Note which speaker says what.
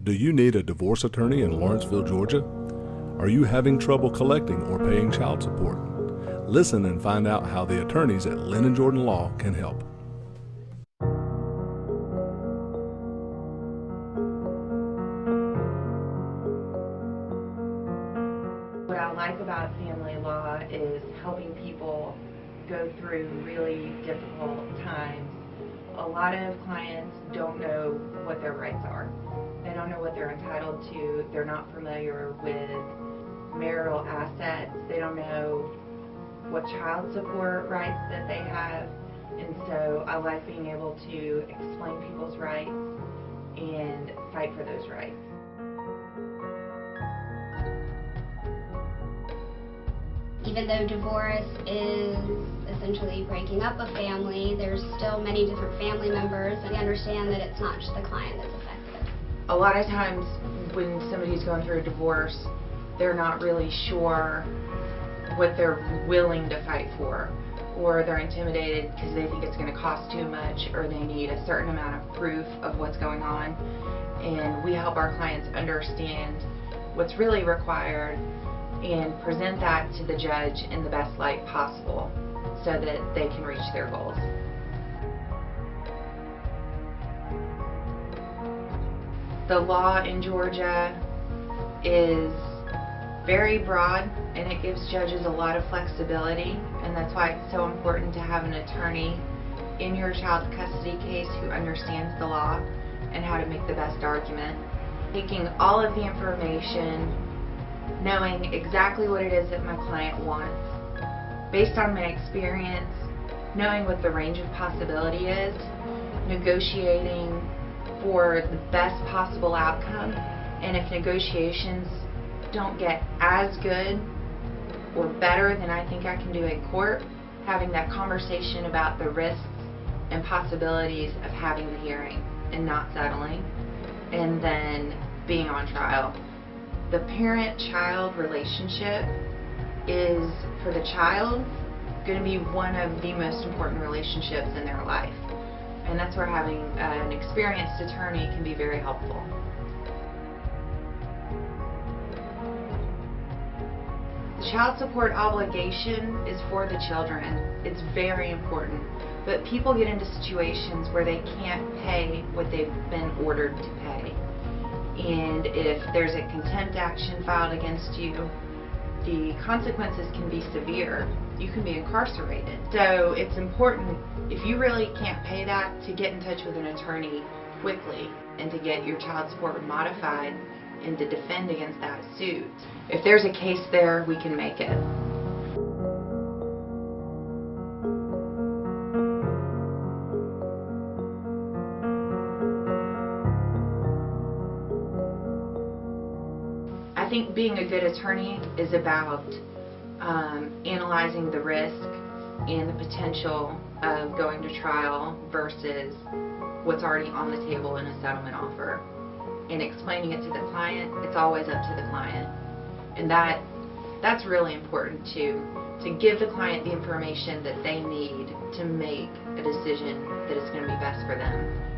Speaker 1: Do you need a divorce attorney in Lawrenceville, Georgia? Are you having trouble collecting or paying child support? Listen and find out how the attorneys at Lynn Jordan-Law can help.
Speaker 2: What I like about family law is helping people go through really difficult times. A lot of clients don't know what their rights are. They don't know what they're entitled to. They're not familiar with marital assets. They don't know what child support rights that they have. And so I like being able to explain people's rights and fight for those rights.
Speaker 3: Even though divorce is essentially breaking up a family, there's still many different family members, and we understand that it's not just the client that's affected.
Speaker 2: A lot of times when somebody's going through a divorce, they're not really sure what they're willing to fight for, or they're intimidated because they think it's going to cost too much, or they need a certain amount of proof of what's going on. And we help our clients understand what's really required and present that to the judge in the best light possible so that they can reach their goals. The law in Georgia is very broad, and it gives judges a lot of flexibility, and that's why it's so important to have an attorney in your child custody case who understands the law and how to make the best argument. Taking all of the information, knowing exactly what it is that my client wants, based on my experience, knowing what the range of possibility is, negotiating for the best possible outcome, and if negotiations don't get as good or better than I think I can do in court, having that conversation about the risks and possibilities of having the hearing and not settling, and then being on trial. The parent-child relationship is, for the child, going to be one of the most important relationships in their life. And that's where having an experienced attorney can be very helpful. The child support obligation is for the children. It's very important. But people get into situations where they can't pay what they've been ordered to pay. And if there's a contempt action filed against you, the consequences can be severe. You can be incarcerated. So it's important, if you really can't pay that, to get in touch with an attorney quickly and to get your child support modified and to defend against that suit. If there's a case there, we can make it. I think being a good attorney is about analyzing the risk and the potential of going to trial versus what's already on the table in a settlement offer. And explaining it to the client, it's always up to the client. And that's really important too, to give the client the information that they need to make a decision that is going to be best for them.